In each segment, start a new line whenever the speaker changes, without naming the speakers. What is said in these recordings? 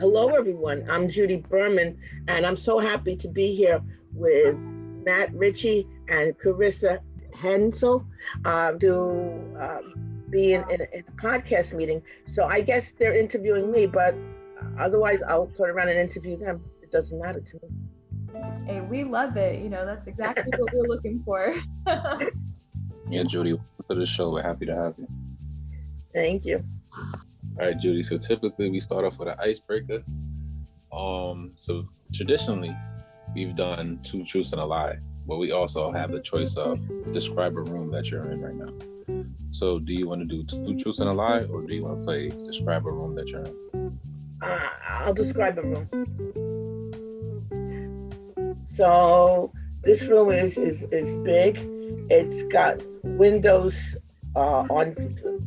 Hello, everyone. I'm Judy Berman, and I'm so happy to be here with Matt Ritchie and Carissa Hensel to be in a podcast meeting. So I guess they're interviewing me, but otherwise I'll turn around and interview them. It doesn't matter to me.
Hey, we love it. That's exactly what we're looking for.
Yeah, Judy, welcome to the show. We're happy to have you.
Thank you.
All right, Judy. So typically we start off with an icebreaker. So traditionally we've done 2 truths and a lie, but we also have the choice of describe a room that you're in right now. So do you want to do 2 truths and a lie, or do you want to play describe a room that you're in?
I'll describe a room. So this room is big. It's got windows on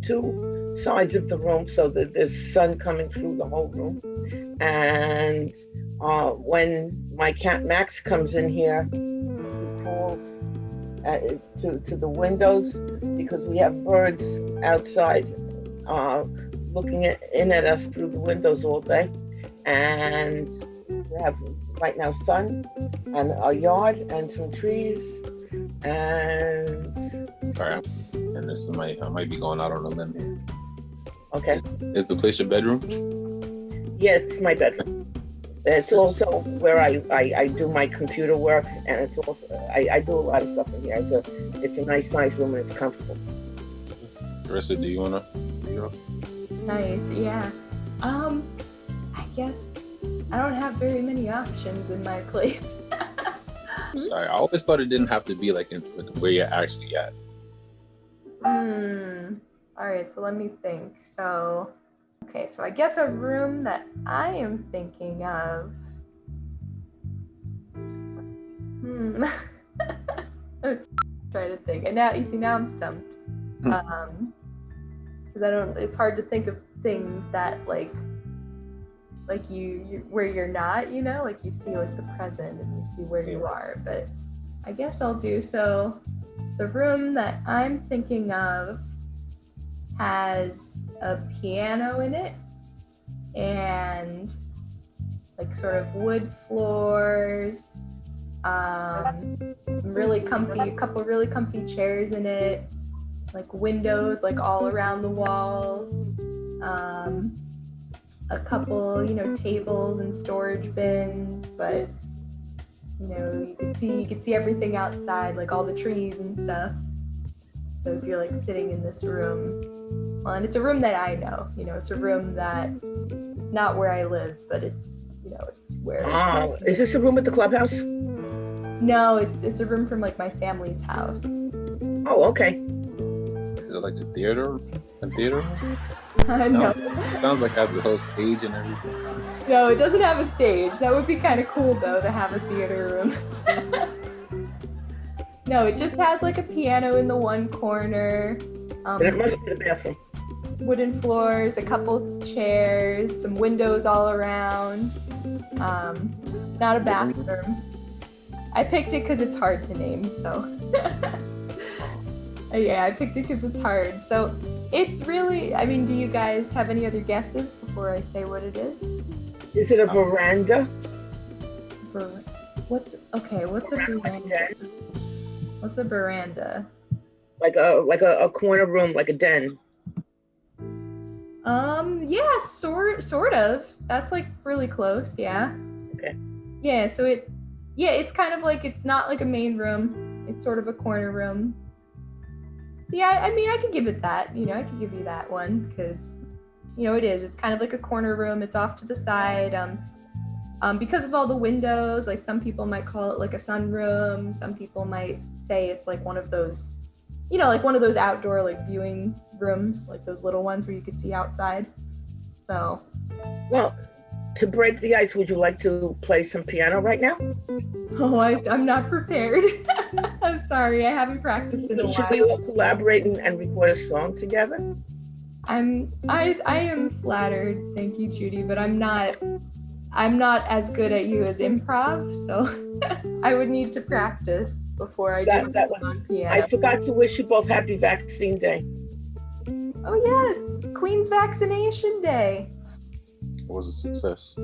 2 sides of the room, so that there's sun coming through the whole room. And when my cat Max comes in here, he calls to the windows because we have birds outside looking in at us through the windows all day. And we have right now sun and a yard and some trees. And
all right, and I might be going out on a limb here.
Okay.
Is the place your bedroom?
Yeah, it's my bedroom. It's also where I do my computer work, and it's also I do a lot of stuff in here. It's a nice room, and it's comfortable.
Carissa, do you wanna?
Nice, yeah. I guess I don't have very many options in my place.
Sorry, I always thought it didn't have to be like where you're actually at.
All right, so let me think. So I guess a room that I am thinking of. Try to think. And now I'm stumped. Because it's hard to think of things that like you where you're not, like you see like the present and you see where you are. But I guess I'll do so. The room that I'm thinking of has a piano in it and like sort of wood floors, a couple really comfy chairs in it, like windows like all around the walls, a couple tables and storage bins, but you could see everything outside, like all the trees and stuff. So if you're like sitting in this room, well, and it's a room that I know, it's a room that not where I live, but it's it's where.
Is this a room at the Clubhouse?
No, it's a room from like my family's house.
Oh, okay.
Is it like a theater? A theater?
No.
It sounds like it has the whole stage and everything.
No, it doesn't have a stage. That would be kind of cool though, to have a theater room. No, it just has like a piano in the one corner.
And it must be the bathroom.
Wooden floors, a couple chairs, some windows all around. Not a bathroom. I picked it because it's hard to name, so. Yeah, I picked it because it's hard. So it's really, do you guys have any other guesses before I say what it is?
Is it a veranda?
What's a veranda? What's a veranda?
Like a corner room, like a den.
Yeah, sort of. That's like really close, yeah.
Okay.
Yeah, so it's kind of like, it's not like a main room. It's sort of a corner room. So yeah, I could give it that, I could give you that one because, it is. It's kind of like a corner room. It's off to the side. Because of all the windows, like some people might call it like a sunroom. Some people might say it's like one of those, like one of those outdoor like viewing rooms, like those little ones where you could see outside. So.
Well, to break the ice, would you like to play some piano right now?
Oh, I'm not prepared. I'm sorry, I haven't practiced in a while.
Should we all collaborate and record a song together?
I am flattered, thank you, Judy, but I'm not as good at you as improv, so I would need to practice before I do it on piano.
I forgot to wish you both happy vaccine day.
Oh yes, Queen's Vaccination Day.
was a success.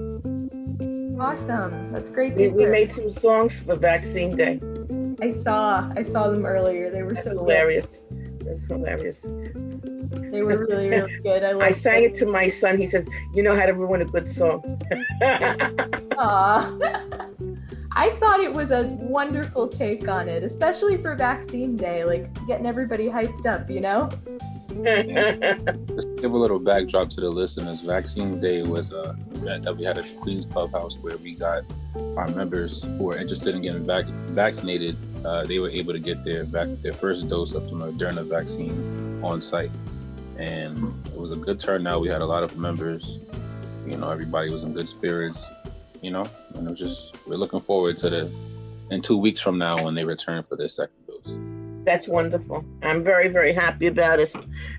Awesome. That's great to
We
hear.
made some songs for Vaccine Day.
I saw them earlier. They were
That's
so
hilarious. That's hilarious.
good. They were really, really good.
I sang it to my son. He says, "You know how to ruin a good song."
Aw. I thought it was a wonderful take on it, especially for Vaccine Day, like getting everybody hyped up, you know?
Just to give a little backdrop to the listeners, Vaccine Day was an event that we had at the Queen's Clubhouse where we got our members who were interested in getting vaccinated. They were able to get their first dose of the Moderna vaccine on site. And it was a good turnout. We had a lot of members. You know, everybody was in good spirits, you know, and it was just, we're looking forward to in 2 weeks from now when they return for their second dose.
That's wonderful. I'm very, very happy about it.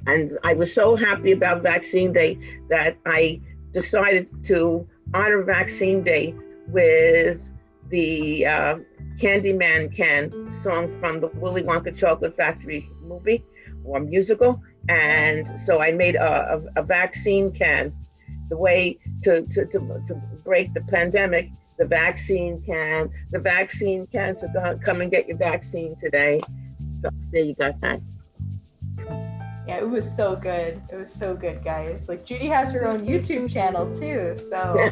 And I was so happy about Vaccine Day that I decided to honor Vaccine Day with the Candyman Can song from the Willy Wonka Chocolate Factory movie or musical. And so I made a vaccine can. The way to break the pandemic, the vaccine can. So come and get your vaccine today. So there you got that.
Yeah, it was so good. It was so good, guys. Like, Judy has her own YouTube channel too, so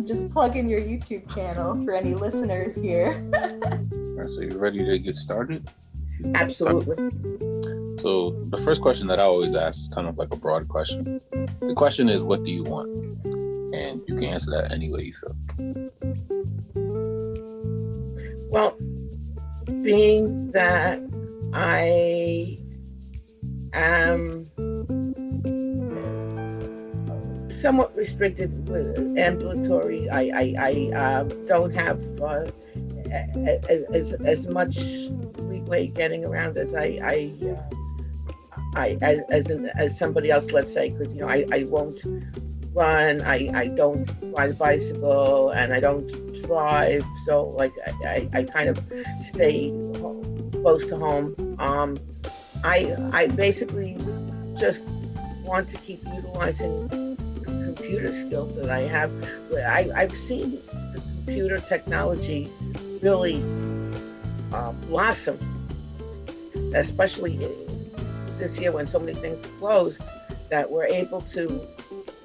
just plug in your YouTube channel for any listeners here.
All right, so you ready to get started?
Absolutely.
So the first question that I always ask is kind of like a broad question. The question is, what do you want? And you can answer that any way you feel.
Well, being that I am somewhat restricted with ambulatory, I don't have as much leeway getting around as as somebody else, let's say, because I won't run, I don't ride a bicycle, and I don't drive, so like I kind of stay close to home. I basically just want to keep utilizing the computer skills that I have. I've seen the computer technology really blossom, especially this year when so many things closed, that we're able to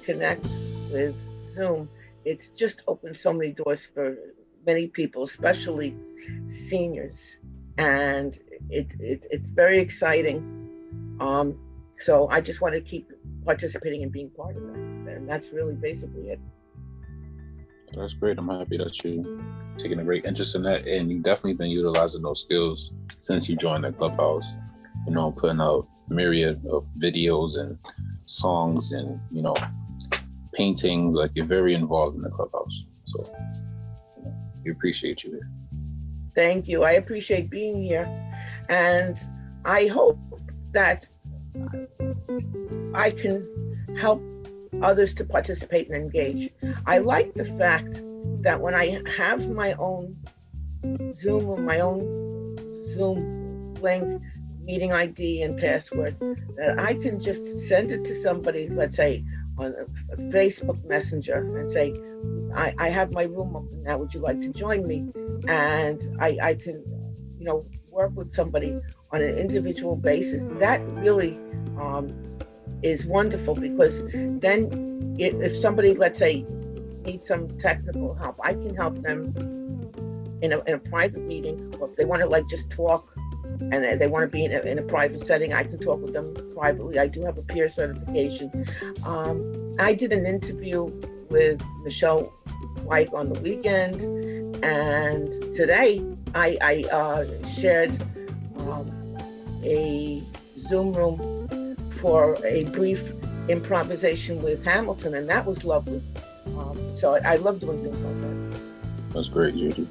connect with Zoom. It's just opened so many doors for many people, especially seniors, and it's very exciting. So I just want to keep participating and being part of that, and that's really basically it.
That's great. I'm happy that you're taking a great interest in that, and you've definitely been utilizing those skills since you joined the Clubhouse. You know, putting out myriad of videos and songs and, you know, paintings. Like, you're very involved in the Clubhouse. So, you know, we appreciate you here.
Thank you. I appreciate being here, and I hope that I can help others to participate and engage. I like the fact that when I have my own Zoom or my own Zoom link, meeting ID and password, that I can just send it to somebody, let's say on a Facebook Messenger, and say, I have my room open now, would you like to join me? And I can, work with somebody on an individual basis. That really is wonderful, because then if somebody, let's say, needs some technical help, I can help them in a private meeting, or if they want to just talk and they want to be in a private setting, I can talk with them privately. I do have a peer certification. I did an interview with Michelle White on the weekend, and today I shared a Zoom room for a brief improvisation with Hamilton, and that was lovely. So I love doing things like that.
That's great, Judy.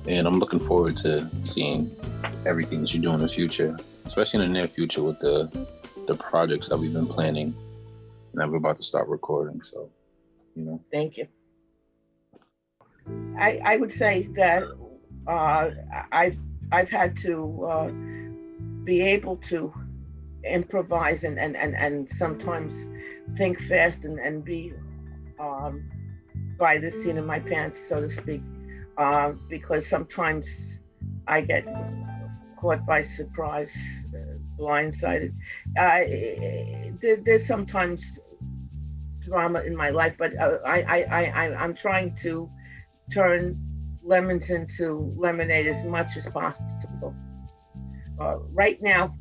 And I'm looking forward to seeing everything that you do in the future, especially in the near future with the projects that we've been planning and that we're about to start recording. So,
Thank you. I would say that I've had to be able to improvise and sometimes think fast and be by the seat of my pants, so to speak, because sometimes I get caught by surprise, blindsided. There's sometimes drama in my life, but I'm trying to turn lemons into lemonade as much as possible. Right now,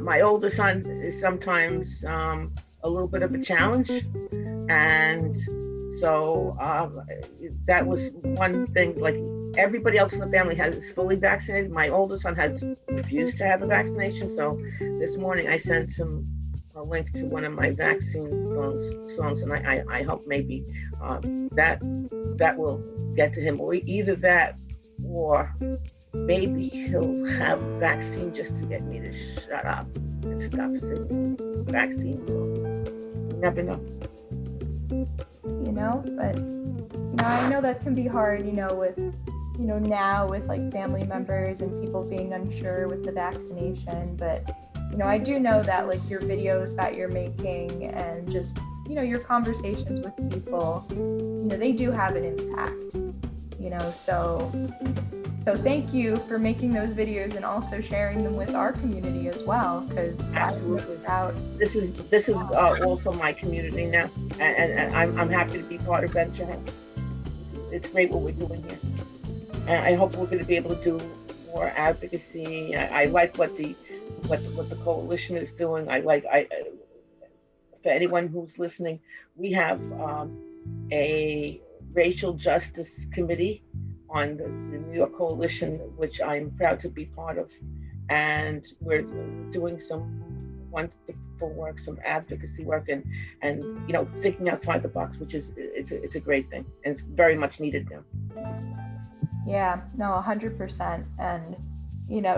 my older son is sometimes a little bit of a challenge, and so that was one thing. Like, everybody else in the family is fully vaccinated. My older son has refused to have a vaccination, so this morning I sent him a link to one of my vaccine songs, and I hope maybe that will get to him, or either that, or maybe he'll have a vaccine just to get me to shut up and stop singing vaccine songs. You never know.
But I know that can be hard, with now with like family members and people being unsure with the vaccination, but I do know that like your videos that you're making and just your conversations with people, they do have an impact, so thank you for making those videos and also sharing them with our community as well, because
absolutely, this is also my community now, and I'm happy to be part of Venture House. It's great what we're doing here, and I hope we're going to be able to do more advocacy. I like what the coalition is doing. For anyone who's listening, we have a racial justice committee on the New York Coalition, which I'm proud to be part of, and we're doing some wonderful work, some advocacy work, and thinking outside the box, which is it's a great thing, and it's very much needed now.
Yeah, no, 100%. And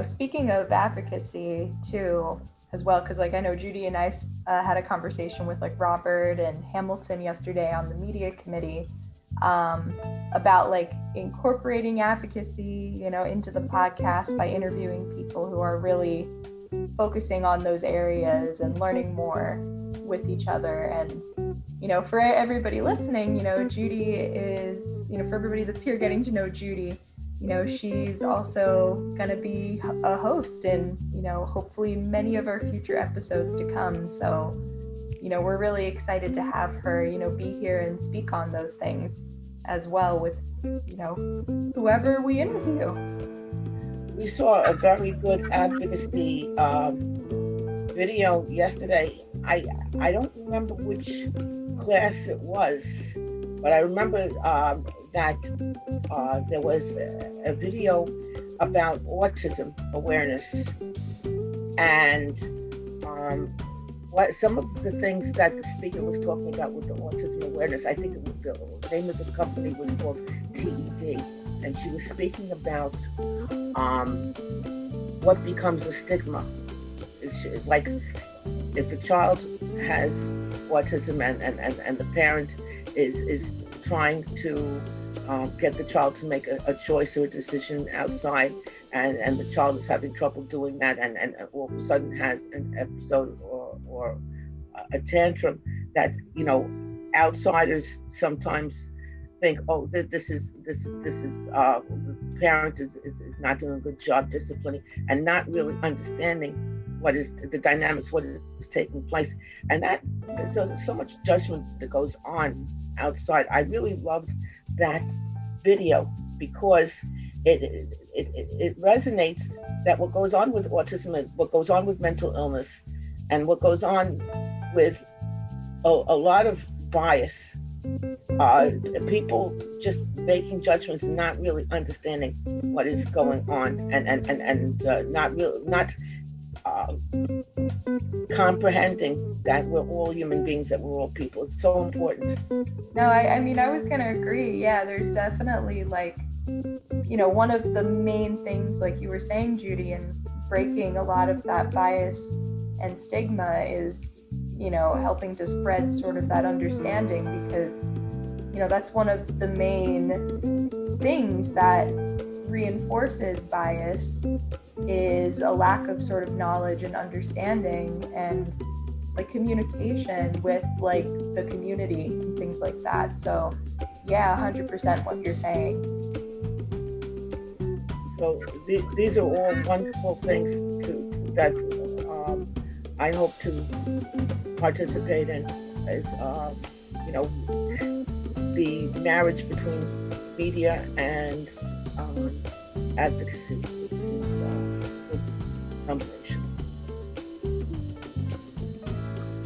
speaking of advocacy too, as well, because like I know Judy and I had a conversation with like Robert and Hamilton yesterday on the media committee about like incorporating advocacy, into the podcast by interviewing people who are really focusing on those areas and learning more with each other. And for everybody listening, Judy is, for everybody that's here getting to know Judy, she's also going to be a host in, hopefully many of our future episodes to come. So, we're really excited to have her, be here and speak on those things as well with, whoever we interview.
We saw a very good advocacy video yesterday. I don't remember which class it was, but I remember that there was a video about autism awareness, and what some of the things that the speaker was talking about with the autism awareness. I think the name of the company was called TED, and she was speaking about what becomes a stigma. It's like if a child has autism and the parent is trying to get the child to make a choice or a decision outside, and the child is having trouble doing that, and all of a sudden has an episode or a tantrum, that outsiders sometimes think, oh, this is the parent is not doing a good job disciplining, and not really understanding what is the dynamics, what is taking place, and that there's so much judgment that goes on outside. I really loved that video because it resonates that what goes on with autism and what goes on with mental illness and what goes on with a lot of bias, people just making judgments and not really understanding what is going on, and not comprehending that we're all human beings, that we're all people. It's so important.
No, I mean, I was gonna agree. Yeah, there's definitely like, one of the main things, like you were saying, Judy, and breaking a lot of that bias and stigma is, helping to spread sort of that understanding, because, that's one of the main things that reinforces bias is a lack of sort of knowledge and understanding. And, like communication with like the community and things like that. So yeah, 100% what you're saying.
So these are all wonderful things that I hope to participate in, as the marriage between media and advocacy is a good combination.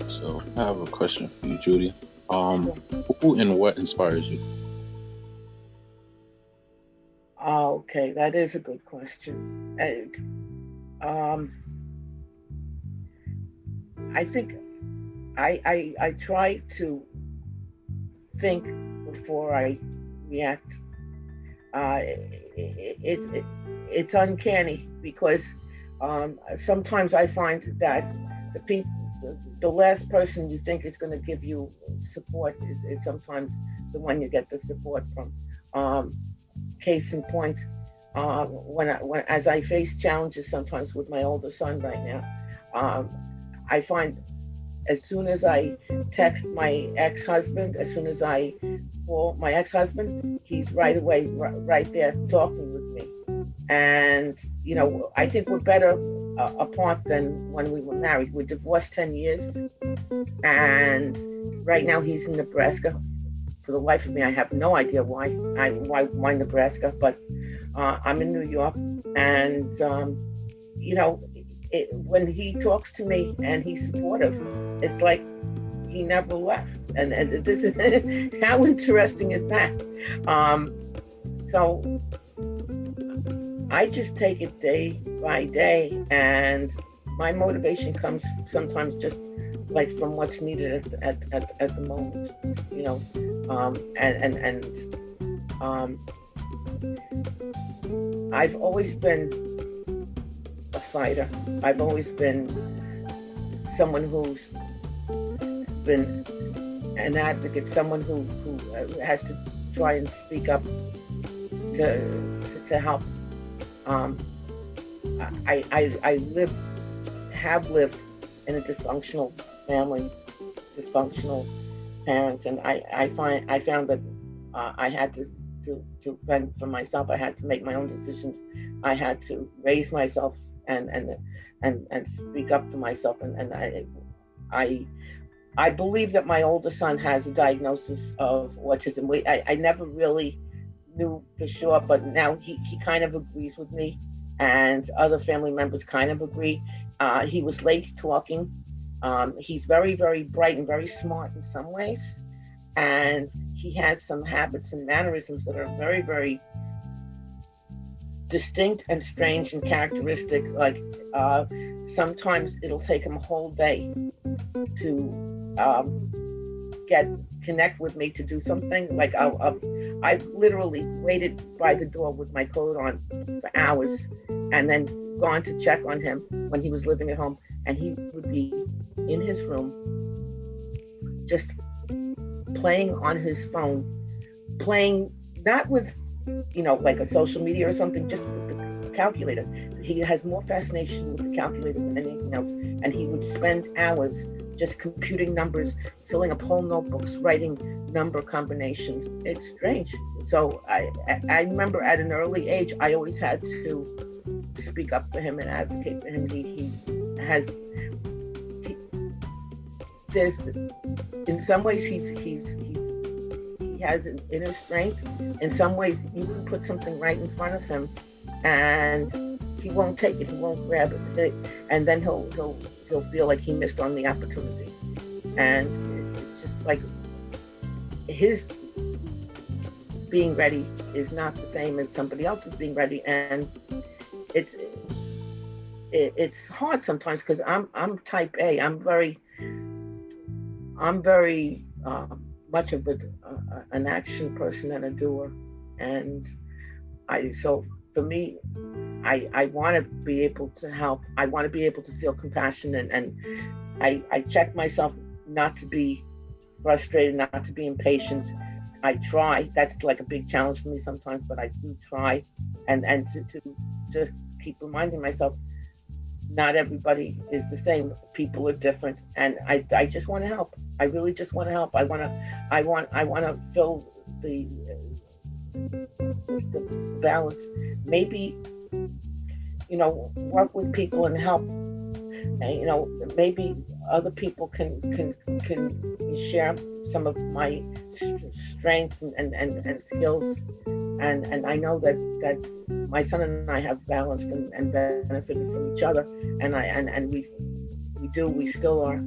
So I have a question for you, Judy.
Sure.
Who and what inspires you?
Okay, that is a good question. I think I try to think before I react. It's uncanny because sometimes I find that the last person you think is going to give you support is sometimes the one you get the support from. Case in point, when as I face challenges sometimes with my older son right now, I find as soon as I text my ex-husband, as soon as I call my ex-husband, he's right away right there talking with me. And I think we're better apart than when we were married. We're divorced 10 years, and right now he's in Nebraska. For the life of me, I have no idea why Nebraska, but I'm in New York, and when he talks to me and he's supportive, it's like he never left. And this is how interesting is that? So I just take it day by day, and my motivation comes sometimes just like from what's needed at the moment, I've always been a fighter. I've always been someone who's been an advocate, someone who has to try and speak up to help. Have lived in a dysfunctional family, dysfunctional parents, and I found that I had to fend for myself. I had to make my own decisions. I had to raise myself and speak up for myself. And I believe that my older son has a diagnosis of autism. I never really knew for sure, but now he kind of agrees with me, and other family members kind of agree. He was late talking. He's very, very bright and very smart in some ways, and he has some habits and mannerisms that are very, very distinct and strange and characteristic. Like sometimes it'll take him a whole day to connect with me to do something. Like I've literally waited by the door with my coat on for hours, and then gone to check on him when he was living at home, and he would be in his room just playing on his phone, playing not with like a social media or something, just with the calculator. He has more fascination with the calculator than anything else, and he would spend hours just computing numbers, filling up whole notebooks, writing number combinations. It's strange. So I remember at an early age, I always had to speak up for him and advocate for him. There's in some ways he has an inner strength. In some ways, you can put something right in front of him, and he won't take it. He won't grab it, and then he'll feel like he missed on the opportunity. And it's just like his being ready is not the same as somebody else's being ready, and it's hard sometimes because I'm type A. I'm very much of an action person and a doer, and so for me, I want to be able to help. I want to be able to feel compassion, and I check myself not to be frustrated, not to be impatient. I try. That's like a big challenge for me sometimes, but I do try, and to just keep reminding myself not everybody is the same. People are different, and I just want to help. I really just want to help. I want to fill the balance. Maybe, work with people and help. And, maybe other people can share some of my strengths and skills. And I know that my son and I have balanced and benefited from each other. And we still are.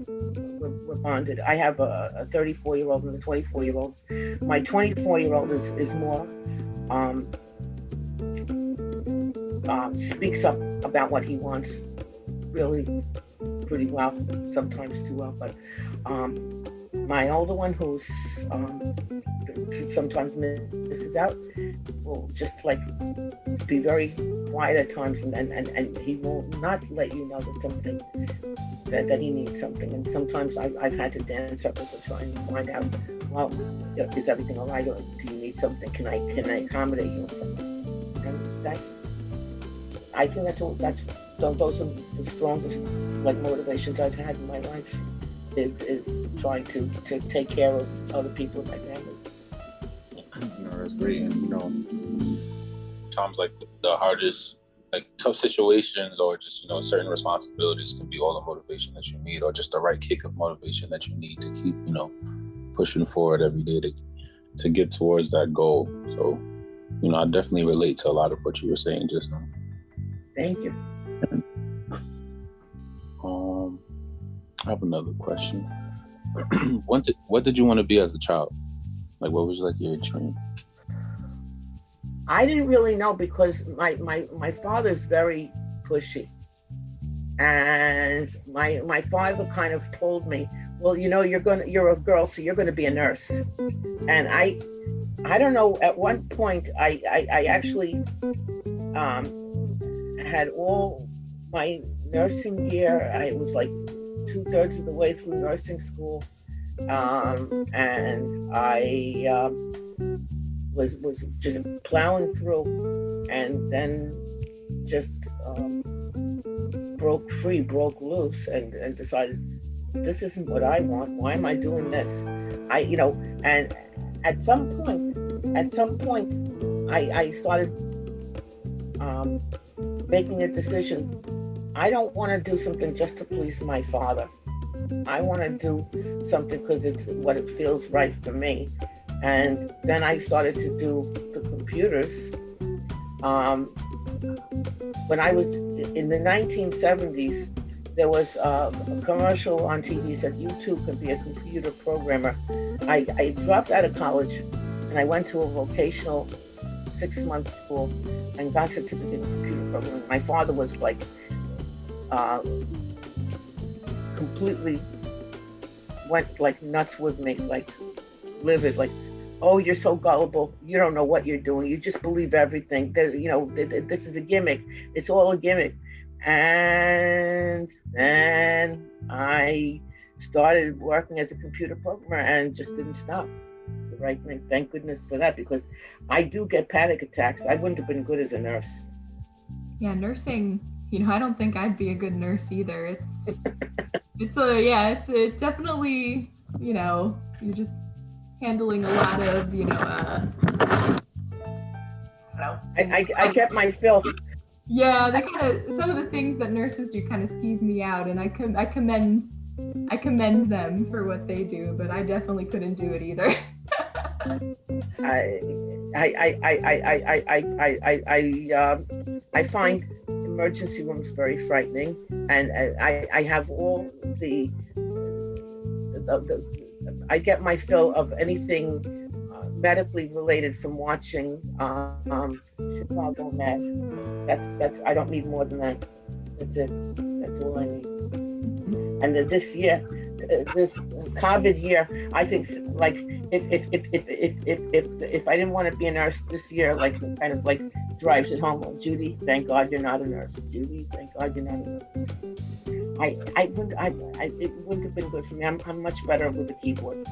We're bonded. I have a 34-year-old and a 24-year-old. My 24-year-old is more speaks up about what he wants really pretty well, sometimes too well. But my older one, who's sometimes misses out, will just like be very quiet at times, and he will not let you know that something that he needs something. And sometimes I've had to dance up with him trying to find out, well, is everything all right, or do you need something? Can I accommodate you in something? And I think those are the strongest motivations I've had in my life, is trying to take care of other people in my family.
That's great. And times like the hardest, like tough situations, or just certain responsibilities can be all the motivation that you need, or just the right kick of motivation that you need to keep pushing forward every day to get towards that goal. So I definitely relate to a lot of what you were saying just now.
Thank you.
I have another question. What did you want to be as a child? Like, what was your dream?
I didn't really know, because my father's very pushy, and my father kind of told me, well, you're a girl, so you're gonna be a nurse. And I don't know. At one point, I actually had all my nursing year. I was like 2/3 of the way through nursing school, and I was just plowing through, and then just broke loose, and decided, this isn't what I want. Why am I doing this? And at some point, I started making a decision. I don't want to do something just to please my father. I want to do something because it's what it feels right for me. And then I started to do the computers. When I was in the 1970s, there was a commercial on TV that you too could be a computer programmer. I dropped out of college, and I went to a vocational 6-month school and got a certificate in computer programming. My father was completely went nuts with me, livid, oh, you're so gullible, you don't know what you're doing, you just believe everything, this is a gimmick, it's all a gimmick. And then I started working as a computer programmer and just didn't stop. It's the right thing. Thank goodness for that, because I do get panic attacks. I wouldn't have been good as a nurse.
Yeah, nursing, I don't think I'd be a good nurse either. It's definitely, you're just handling a lot of,
I get my fill.
Yeah, some of the things that nurses do kind of skeeve me out, and I commend them for what they do, but I definitely couldn't do it either.
I find emergency rooms very frightening, and I have all the I get my fill of anything medically related from watching Chicago Med. That's I don't need more than that. That's it. That's all I need. And this year, this COVID year, I think if I didn't want to be a nurse this year, kind of drives it home. Well, Judy, thank God you're not a nurse. Judy, thank God you're not a nurse. It wouldn't have been good for me. I'm much better with the keyboard.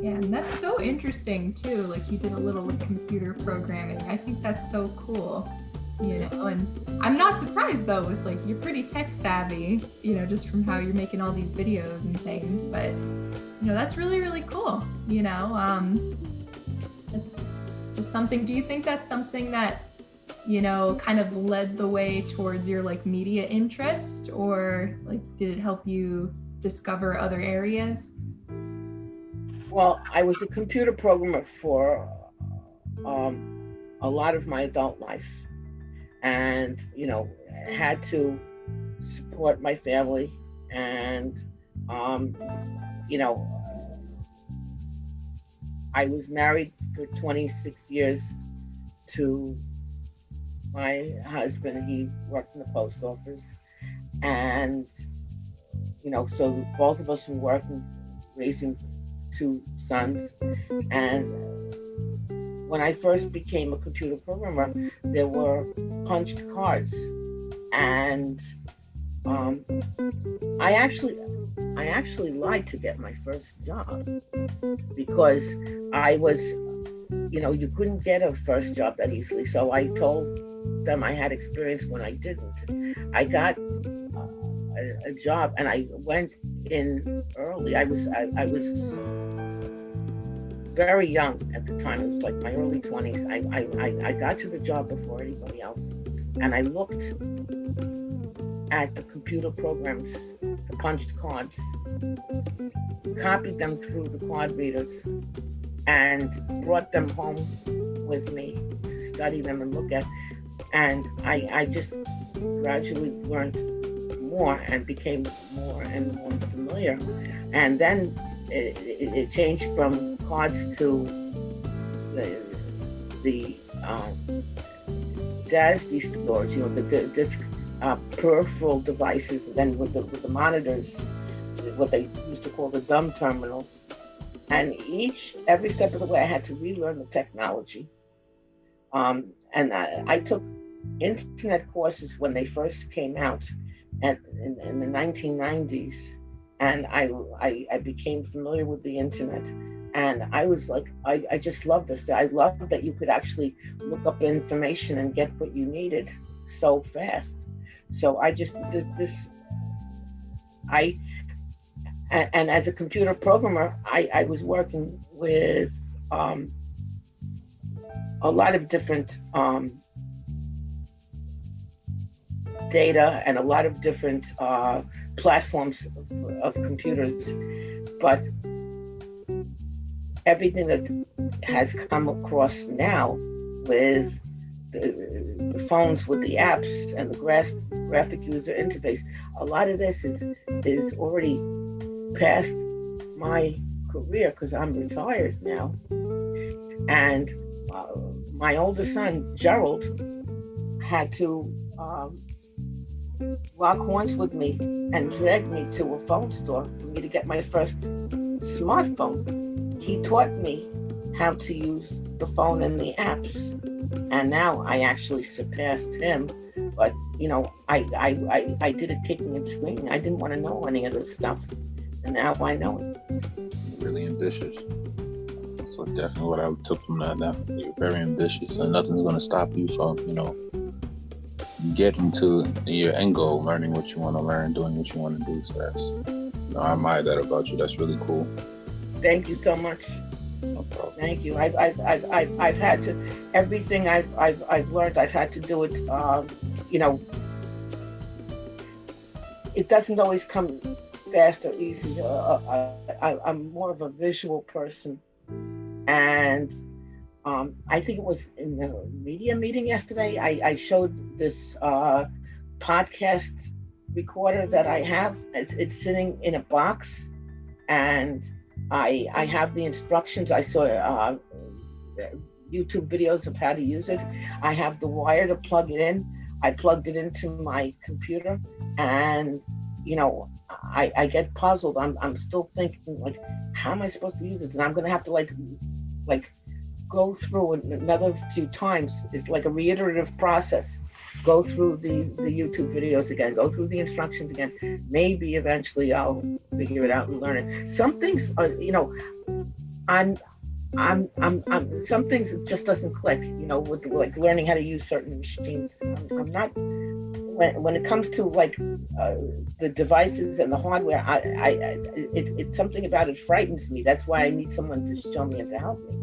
Yeah, and that's so interesting too. You did a little computer programming. I think that's so cool. you know, and I'm not surprised though with like, you're pretty tech savvy, you know, just from how you're making all these videos and things, but you know, that's really, really cool, you know. It's just something, do you think that's something that, you know, kind of led the way towards your like media interest, or like did it help you discover other areas?
Well, I was a computer programmer for a lot of my adult life, and you know, had to support my family, and you know, I was married for 26 years to my husband. He worked in the post office, and you know, so both of us were working, raising two sons. And when I first became a computer programmer, there were punched cards, and I actually lied to get my first job, because I was, you know, you couldn't get a first job that easily. So I told them I had experience when I didn't. I got a job, and I went in early. I was very young at the time. It was like my early 20s. I got to the job before anybody else, and I looked at the computer programs, the punched cards, copied them through the card readers, and brought them home with me to study them and look at. And I just gradually learned more and became more and more familiar. And then it changed from cards to the DASD stores, you know, the disc peripheral devices, then with the monitors, what they used to call the dumb terminals. And every step of the way, I had to relearn the technology. And I took internet courses when they first came out in the 1990s, and I became familiar with the internet. And I was like, I just love this. I love that you could actually look up information and get what you needed so fast. So I just did this. And as a computer programmer, I was working with a lot of different data and a lot of different platforms of computers. But everything that has come across now with the phones, with the apps and the graphic user interface, a lot of this is already past my career, because I'm retired now. And my older son, Gerald, had to lock horns with me and drag me to a phone store for me to get my first smartphone. He taught me how to use the phone and the apps, and now I actually surpassed him. But you know, I did it kicking and screaming. I didn't want to know any of this stuff, and now I know it.
Really ambitious. So definitely what I took from that. You're very ambitious, and nothing's going to stop you from, you know, getting to your end goal, learning what you want to learn, doing what you want to do. So that's, you know, I admire that about you. That's really cool.
Thank you so much.
No problem.
Thank you. I've had to, everything I've learned, I've had to do it. You know, it doesn't always come fast or easy. I'm more of a visual person, and I think it was in the media meeting yesterday, I showed this podcast recorder that I have. It's sitting in a box, and I have the instructions. I saw YouTube videos of how to use it. I have the wire to plug it in. I plugged it into my computer, and you know, I get puzzled. I'm still thinking, like, how am I supposed to use this? And I'm gonna have to like go through another few times. It's like a reiterative process. Go through the YouTube videos again, go through the instructions again. Maybe eventually I'll figure it out and learn it. Some things are, you know, some things it just doesn't click, with like learning how to use certain machines. I'm not, when it comes to like the devices and the hardware, it's something about it frightens me. That's why I need someone to show me and to help me,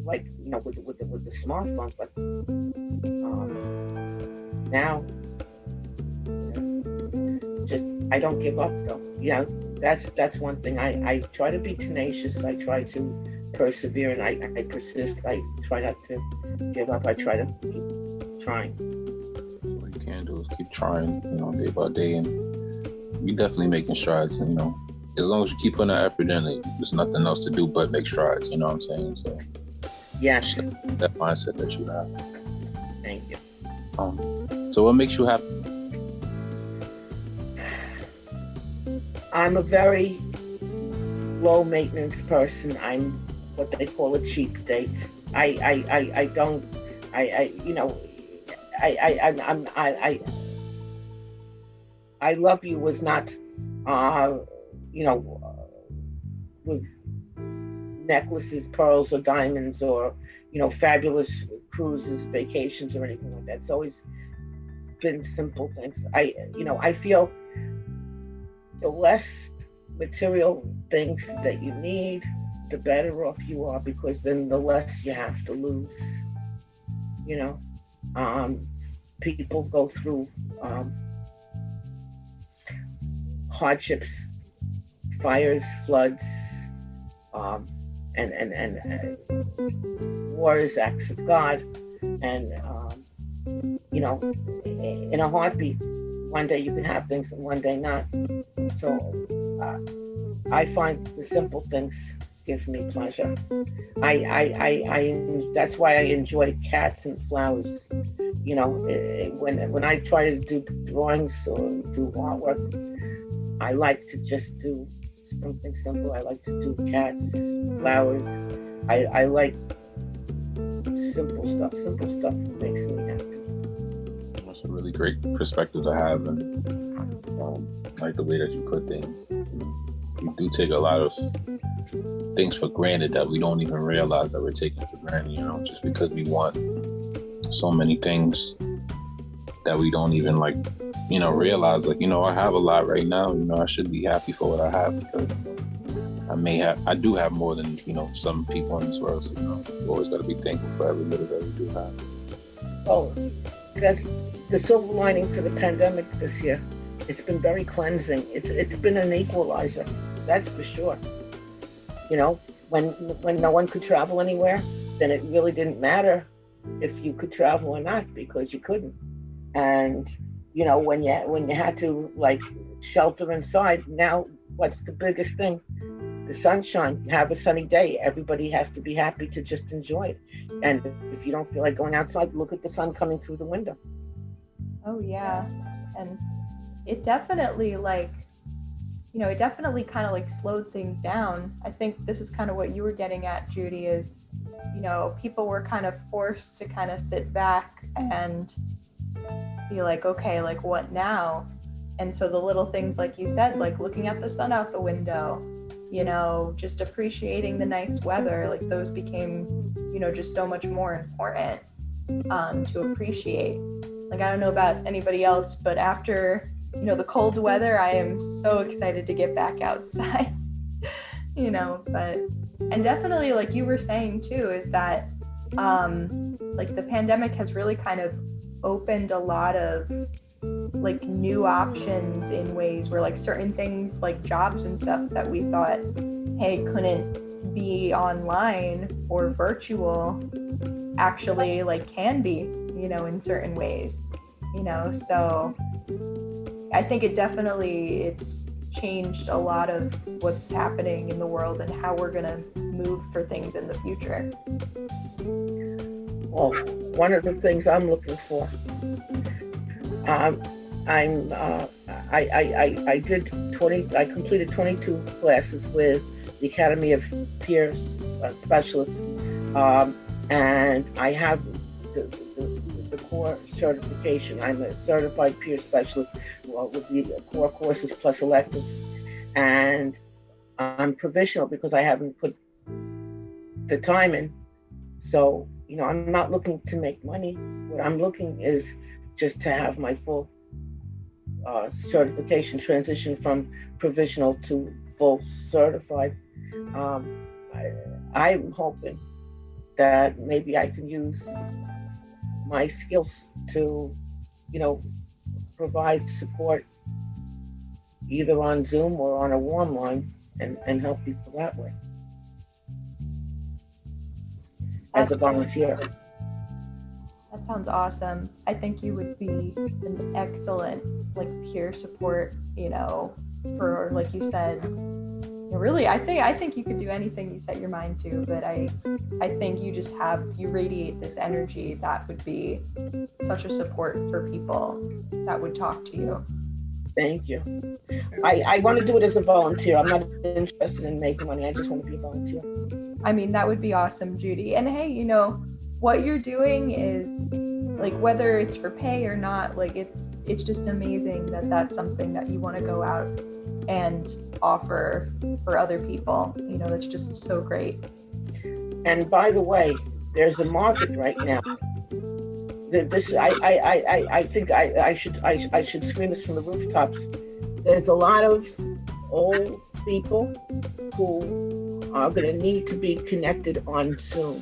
like with the smartphone. But now, just I don't give up though. That's one thing. I try to be tenacious. I try to persevere, and I persist. I try not to give up. I try to keep trying.
What you can do is keep trying, day by day, and we definitely making strides. And as long as you keep putting that effort in, there's nothing else to do but make strides. You know what I'm saying? So
yes,
that mindset that you have.
Thank you.
So what makes you happy?
I'm a very low maintenance person. I'm what they call a cheap date. I don't, I love you was not, with necklaces, pearls, or diamonds, or, fabulous cruises, vacations, or anything like that. It's always been simple things. I feel the less material things that you need, the better off you are, because then the less you have to lose. People go through hardships, fires, floods, and wars, acts of God, and in a heartbeat, one day you can have things and one day not. So I find the simple things give me pleasure. That's why I enjoy cats and flowers. When I try to do drawings or do artwork, I like to just do something simple. I like to do cats, flowers. I like simple stuff. Simple stuff makes me happy.
That's a really great perspective to have, and I like the way that you put things. We do take a lot of things for granted that we don't even realize that we're taking for granted, just because we want so many things that we don't even realize. I have a lot right now. I should be happy for what I have, because I do have more than, some people in this world. So, we always got to be thankful for every little that we do have.
Oh, that's the silver lining for the pandemic this year. It's been very cleansing. It's been an equalizer, that's for sure. When no one could travel anywhere, then it really didn't matter if you could travel or not, because you couldn't. And when you had to shelter inside, now what's the biggest thing? The sunshine. You have a sunny day. Everybody has to be happy to just enjoy it. And if you don't feel like going outside, look at the sun coming through the window.
Oh yeah, and it definitely it definitely kind of slowed things down. I think this is kind of what you were getting at, Judy, is, people were kind of forced to kind of sit back and be like, okay, what now? And so the little things, like you said, looking at the sun out the window, just appreciating the nice weather, those became, just so much more important to appreciate. I don't know about anybody else, but after the cold weather, I am so excited to get back outside. And definitely, like you were saying too, is that the pandemic has really kind of opened a lot of new options in ways where certain things like jobs and stuff that we thought, hey, couldn't be online or virtual, actually can be, in certain ways, so I think it's changed a lot of what's happening in the world and how we're going to move for things in the future.
Well, one of the things I'm looking for, I completed 22 classes with the Academy of Peer Specialists, and I have the core certification. I'm a certified peer specialist with the core courses plus electives, and I'm provisional because I haven't put the timing. So, I'm not looking to make money. What I'm looking is just to have my full certification transition from provisional to full certified. I'm hoping that maybe I can use my skills to, provide support either on Zoom or on a warm line and help people that way as a volunteer.
That sounds awesome. I think you would be an excellent peer support, for, like you said, really, I think you could do anything you set your mind to, but I think you radiate this energy that would be such a support for people that would talk to you.
Thank you. I want to do it as a volunteer. I'm not interested in making money. I just want to be a volunteer.
I mean, that would be awesome, Judy. And hey, what you're doing is, whether it's for pay or not, it's just amazing that that's something that you want to go out and offer for other people. That's just so great.
And by the way, there's a market right now. This I think I should scream this from the rooftops. There's a lot of old people who are going to need to be connected on Zoom,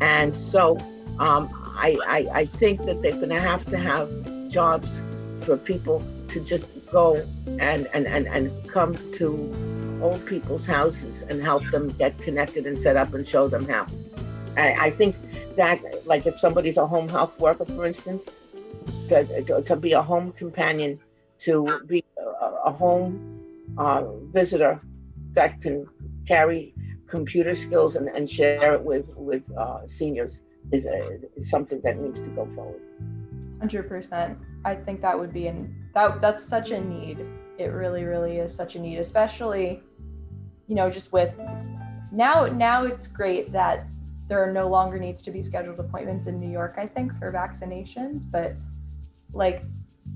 and so I think that they're going to have jobs for people to just go and come to old people's houses and help them get connected and set up and show them how. I think that, if somebody's a home health worker, for instance, to be a home companion, to be a home visitor that can carry computer skills and share it with seniors is something that needs to go forward.
100%. I think that would be that's such a need. It really, really is such a need, especially, just with now it's great that there no longer needs to be scheduled appointments in New York, I think, for vaccinations, but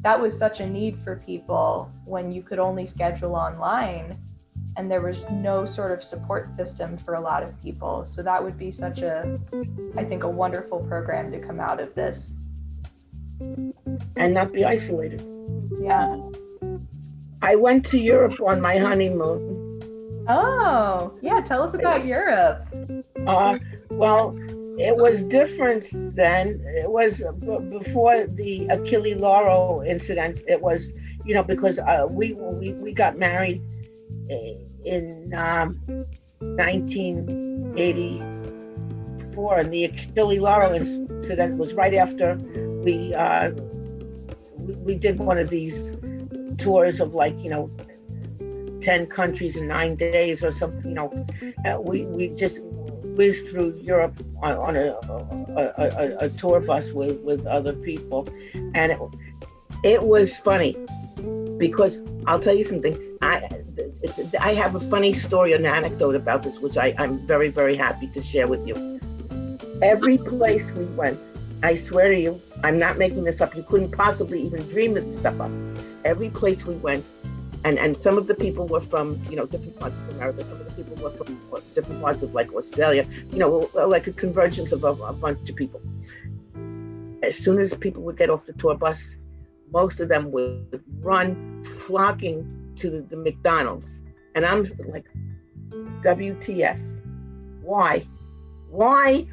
that was such a need for people when you could only schedule online and there was no sort of support system for a lot of people. So that would be such a wonderful program to come out of this.
And not be isolated.
Yeah.
I went to Europe on my honeymoon.
Oh, yeah. Tell us about Europe.
Well, it was different then. It was before the Achille Lauro incident. It was, because we got married in 1984, and the Achille Lauro incident was right after we did one of these tours of 10 countries in 9 days or something. We just whizzed through Europe on a tour bus with other people, and it was funny because I'll tell you something. I have a funny story, an anecdote about this, which I'm very, very happy to share with you. Every place we went, I swear to you, I'm not making this up. You couldn't possibly even dream this stuff up. Every place we went, and some of the people were from, different parts of America. Some of the people were from different parts of Australia, like a convergence of a bunch of people. As soon as people would get off the tour bus, most of them would run, flocking to the McDonald's. And I'm like, WTF? Why? Why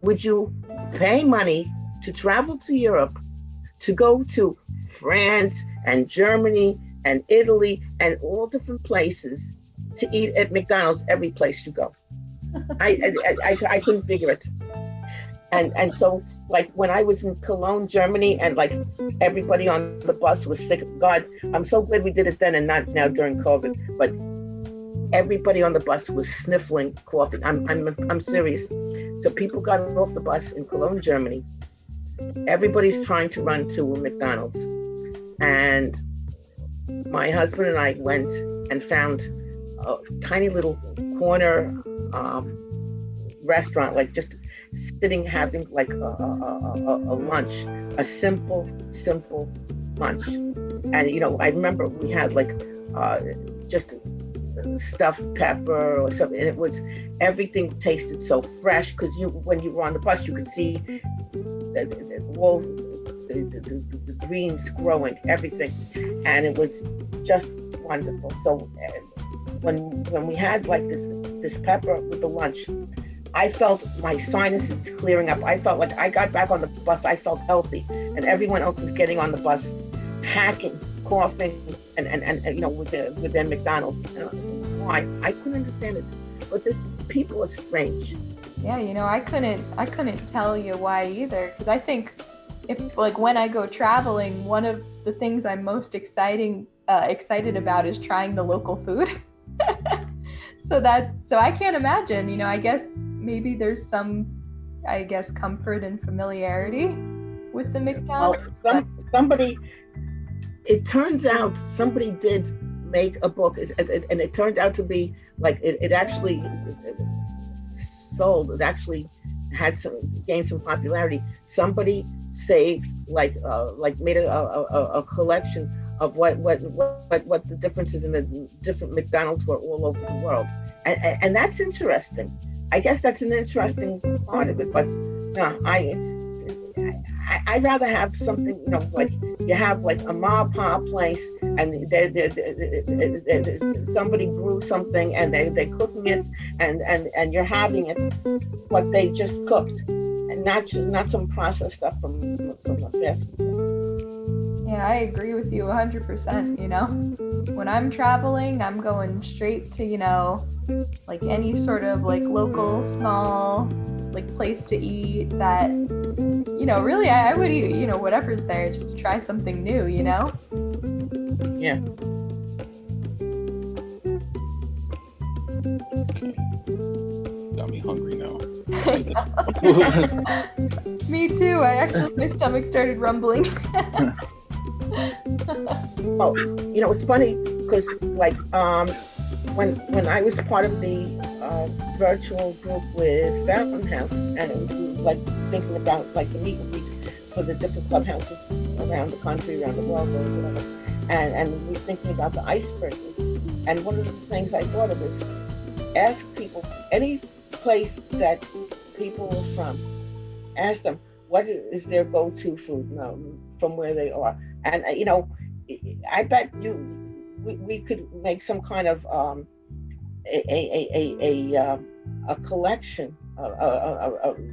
would you pay money to travel to Europe, to go to France and Germany and Italy and all different places to eat at McDonald's every place you go? I couldn't figure it. And so when I was in Cologne, Germany, and everybody on the bus was sick. God, I'm so glad we did it then and not now during COVID. But everybody on the bus was sniffling coffee. I'm serious. So people got off the bus in Cologne, Germany. Everybody's trying to run to a McDonald's. And my husband and I went and found a tiny little corner restaurant, just sitting having a lunch, a simple lunch. And I remember we had just stuffed pepper or something, and it was, everything tasted so fresh, because when you were on the bus, you could see all the greens growing, everything, and it was just wonderful. So when we had like this pepper with the lunch, I felt my sinuses clearing up. I felt like I got back on the bus, I felt healthy, and everyone else is getting on the bus hacking, coughing, and with their McDonald's. Why? I couldn't understand it. But people are strange.
Yeah, I couldn't tell you why either, because I think if, like, when I go traveling, one of the things I'm most excited about is trying the local food. So I can't imagine, I guess maybe there's some, comfort and familiarity with the McDonald's.
Well, it turns out somebody did make a book, and it turned out to be like it actually sold. It actually gained some popularity. Somebody saved made a collection of what the differences in the different McDonald's were all over the world, and that's interesting. I guess that's an interesting part of it. But no, I'd rather have something, like you have like a ma and pa place, and somebody grew something and they're cooking it, and you're having it what they just cooked, and not some processed stuff from a fast food.
Yeah, I agree with you 100%. When I'm traveling, I'm going straight to like any sort of like local small like place to eat that really I would eat whatever's there, just to try something new.
Yeah.
Okay. Got me hungry now.
Me too. My stomach started rumbling.
Oh, it's funny because like when I was part of the virtual group with Fountain House, and it was like thinking about like the meet and greets for the different clubhouses around the country, around the world, or whatever, and we were thinking about the icebreakers. And one of the things I thought of is ask people, any place that people are from, ask them what is their go-to food from where they are, and I bet we could make some kind of a collection,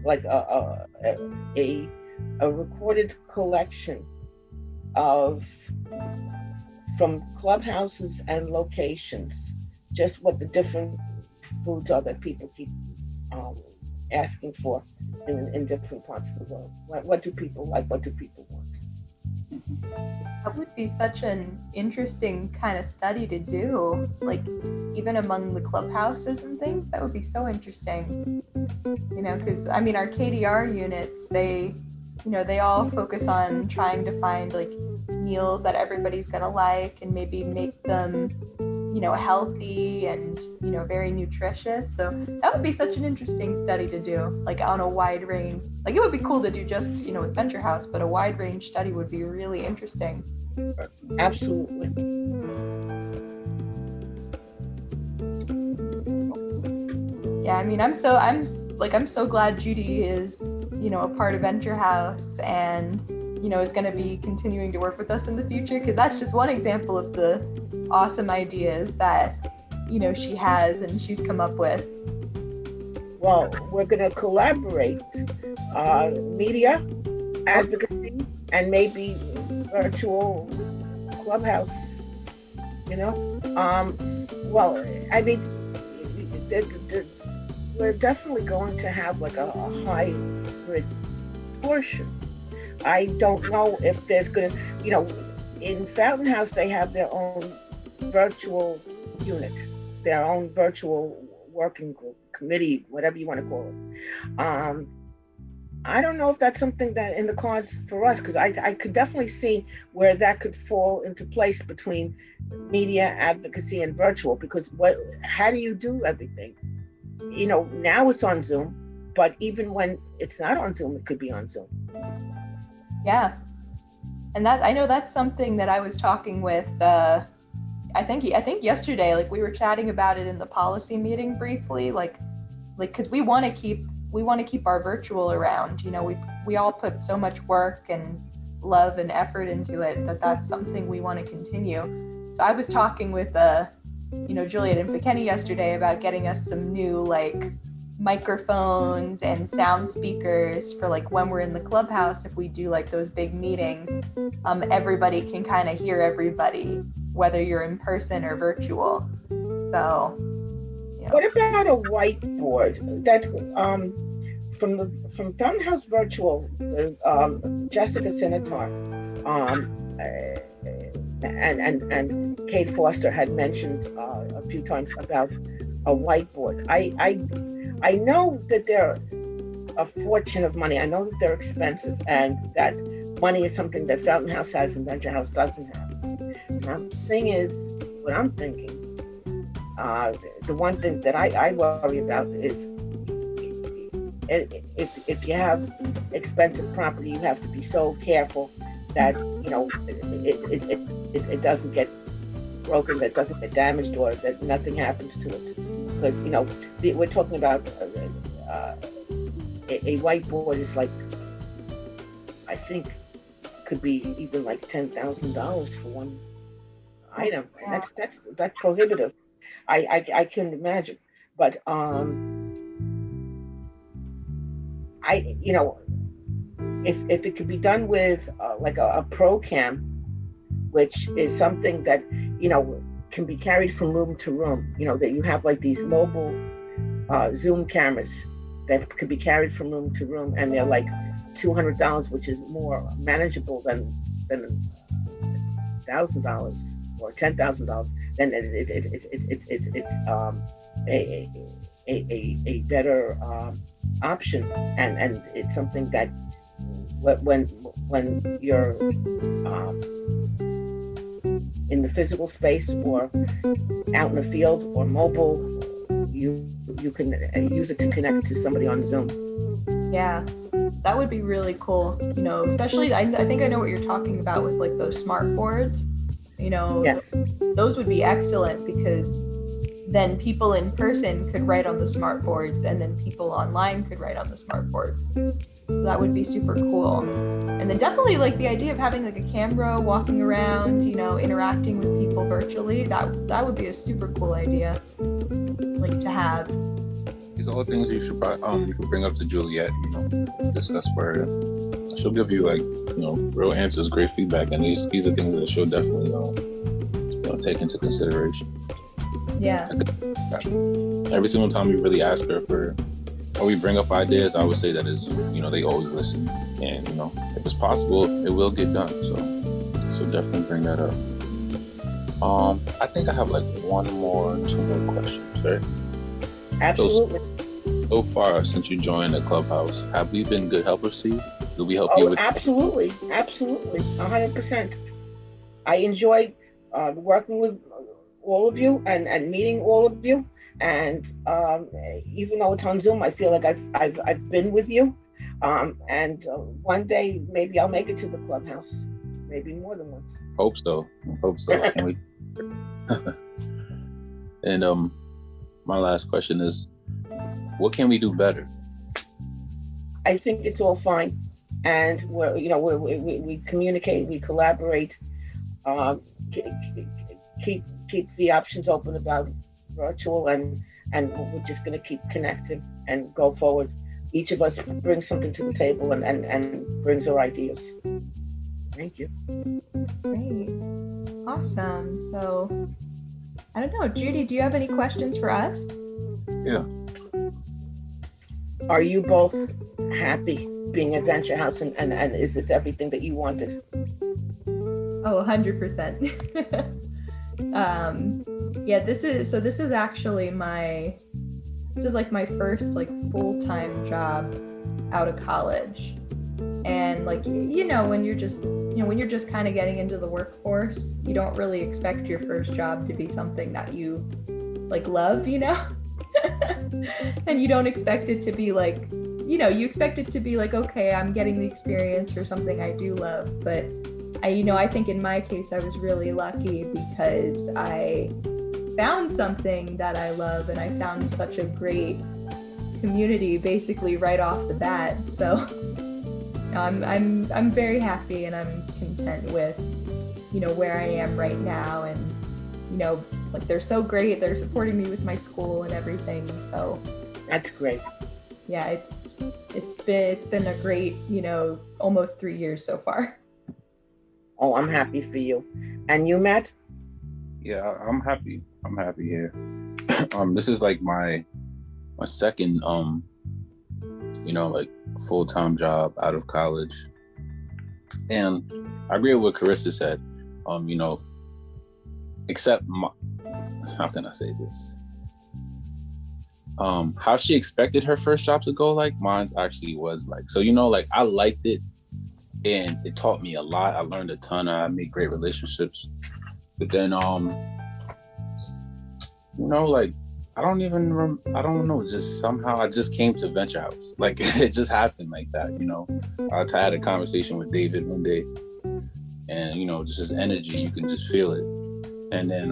like a recorded collection from clubhouses and locations, just what the different foods are that people keep asking for in different parts of the world. What do people like? What do people want?
That would be such an interesting kind of study to do, like even among the clubhouses and things. That would be so interesting, because our KDR units, they all focus on trying to find like meals that everybody's gonna like and maybe make them healthy and very nutritious. So that would be such an interesting study to do, like on a wide range. Like it would be cool to do just with Venture House, but a wide range study would be really interesting.
Absolutely.
Yeah, I'm so glad Judy is a part of Venture House and is going to be continuing to work with us in the future, because that's just one example of the awesome ideas that she has and she's come up with.
Well, we're going to collaborate, media, advocacy, and maybe virtual clubhouse. Well, we're definitely going to have like a hybrid portion. I don't know if there's going to, in Fountain House, they have their own virtual unit, their own virtual working group, committee, whatever you want to call it. I don't know if that's something that in the cards for us, because I could definitely see where that could fall into place between media, advocacy, and virtual, because how do you do everything? Now it's on Zoom, but even when it's not on Zoom, it could be on Zoom.
Yeah. And I know that's something that I was talking with I think yesterday, like we were chatting about it in the policy meeting briefly, like because we want to keep our virtual around. You know, we all put so much work and love and effort into it that's something we want to continue. So I was talking with Juliet and McKenny yesterday about getting us some new like microphones and sound speakers for like when we're in the clubhouse. If we do like those big meetings, everybody can kind of hear everybody, whether you're in person or virtual. So,
what about a whiteboard that from Funhouse Virtual, Jessica Sinitar and Kate Foster had mentioned a few times about a whiteboard. I know that they're a fortune of money. I know that they're expensive, and that money is something that Fountain House has and Venture House doesn't have. Now, the thing is, what I'm thinking, the one thing that I worry about is if you have expensive property, you have to be so careful that it doesn't get broken, that it doesn't get damaged, or that nothing happens to it. Because we're talking about a whiteboard is like, I think could be even like $10,000 for one item. And that's prohibitive. I couldn't imagine. But if it could be done with like a pro cam, which is something that can be carried from room to room, that you have like these mobile Zoom cameras that could be carried from room to room, and they're like $200, which is more manageable than $1,000 or $10,000. Then it's a better option, and it's something that when you're in the physical space or out in the field or mobile, you can use it to connect to somebody on Zoom.
Yeah, that would be really cool. Especially I think I know what you're talking about with like those smart boards.
Yes.
Those would be excellent, because then people in person could write on the smart boards, and then people online could write on the smart boards. So that would be super cool. And then definitely like the idea of having like a camera walking around, interacting with people virtually, that would be a super cool idea, like to have.
These are all things you should probably you could bring up to Juliet, discuss for her. She'll give you like real answers, great feedback, and these are things that she'll definitely take into consideration.
Yeah.
Every single time you really ask her or we bring up ideas, I would say that is, they always listen, and if it's possible, it will get done. So definitely bring that up. I think I have like two more questions, right?
Absolutely.
So far, since you joined the Clubhouse, have we been good helpers to you? Do we help you with?
Absolutely, 100%. I enjoyed working with all of you and meeting all of you. And even though it's on Zoom, I feel like I've been with you. And one day maybe I'll make it to the Clubhouse, maybe more than once.
Hope so. Can we? And my last question is, what can we do better?
I think it's all fine, and we communicate, we collaborate, keep the options open about virtual, and we're just going to keep connected and go forward. Each of us brings something to the table and brings our ideas. Thank you.
Great. Awesome. So, I don't know, Judy, do you have any questions for us?
Yeah.
Are you both happy being at Venture House, and is this everything that you wanted?
Oh, 100%. Yeah, this is actually this is like my first like full-time job out of college. And like, when you're just kind of getting into the workforce, you don't really expect your first job to be something that you like love, and you don't expect it to be like, you expect it to be like, okay, I'm getting the experience for something I do love. But I think in my case, I was really lucky because I found something that I love, and I found such a great community basically right off the bat. So I'm very happy, and I'm content with, where I am right now. And, like, they're so great. They're supporting me with my school and everything. So
That's great.
yeah, it's been a great, almost 3 years so far.
Oh, I'm happy for you. And you, Matt?
Yeah, I'm happy. I'm happy here. This is like my second like full-time job out of college. And I agree with what Carissa said. Except how can I say this? How she expected her first job to go, like mine's actually was like, so like I liked it and it taught me a lot. I learned a ton. I made great relationships. But then like I don't know, just somehow I just came to Venture House. Like it just happened like that, I had a conversation with David one day, and just his energy, you can just feel it. And then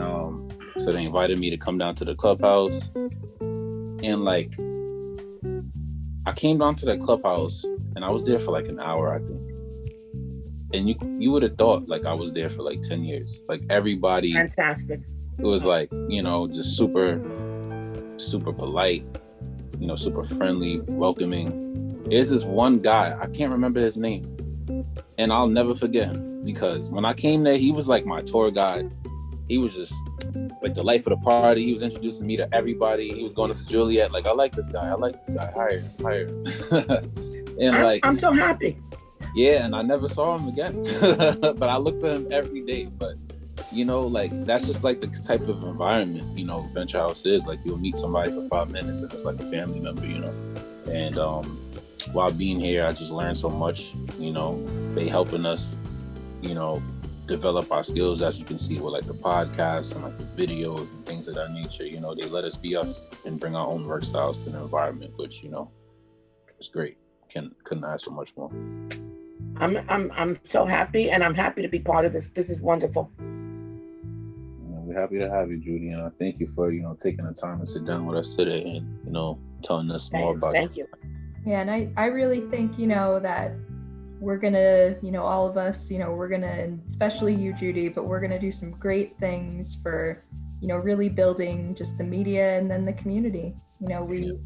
so they invited me to come down to the Clubhouse, and like I came down to the Clubhouse and I was there for like an hour, I think. And you would have thought like I was there for like 10 years. Like everybody,
Fantastic.
it was like, just super polite, super friendly, welcoming. There's this one guy, I can't remember his name, and I'll never forget him, because when I came there, he was like my tour guide. He was just like the life of the party. He was introducing me to everybody. He was going up to Juliet, like, I like this guy, hire him. And
I'm so happy.
Yeah, and I never saw him again. But I look for him every day. But like that's just like the type of environment, Venture House is. Like you'll meet somebody for 5 minutes and it's like a family member, And while being here, I just learned so much. They helping us, develop our skills, as you can see with like the podcasts and like the videos and things of that nature. They let us be us and bring our own work styles to the environment, which it's great. Couldn't ask for much more.
I'm so happy, and I'm happy to be part of this. This is wonderful.
We're happy to have you, Judy, and I thank you for taking the time to sit down with us today and telling us more about it.
Thank you.
Yeah, and I really think that we're gonna, all of us, we're gonna, and especially you, Judy, but we're gonna do some great things for, really building just the media and then the community. We've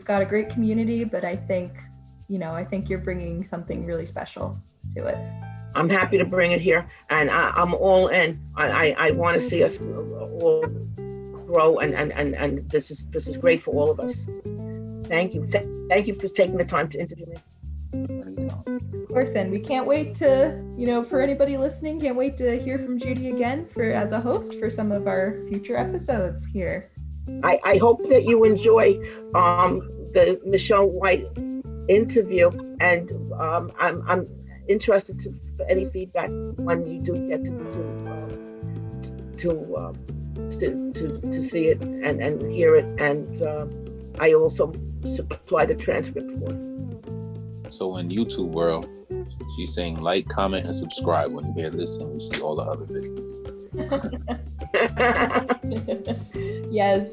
got a great community, but I think you're bringing something really special to it.
I'm happy to bring it here, and I'm all in. I want to see us all grow, and this is great for all of us. Thank you. Thank you for taking the time to interview me.
Of course, and we can't wait to, for anybody listening, can't wait to hear from Judy again as a host for some of our future episodes here.
I hope that you enjoy the Michelle White interview, and I'm interested for any feedback when you do get to see it and hear it, and I also supply the transcript for it.
So in YouTube world, she's saying like, comment, and subscribe when you hear this and you see all the other videos.
Yes,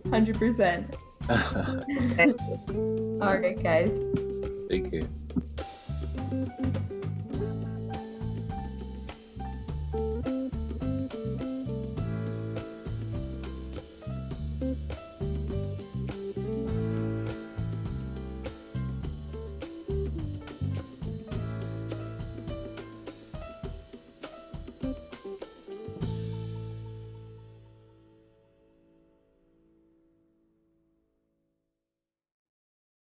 100%. All right, guys.
Take care.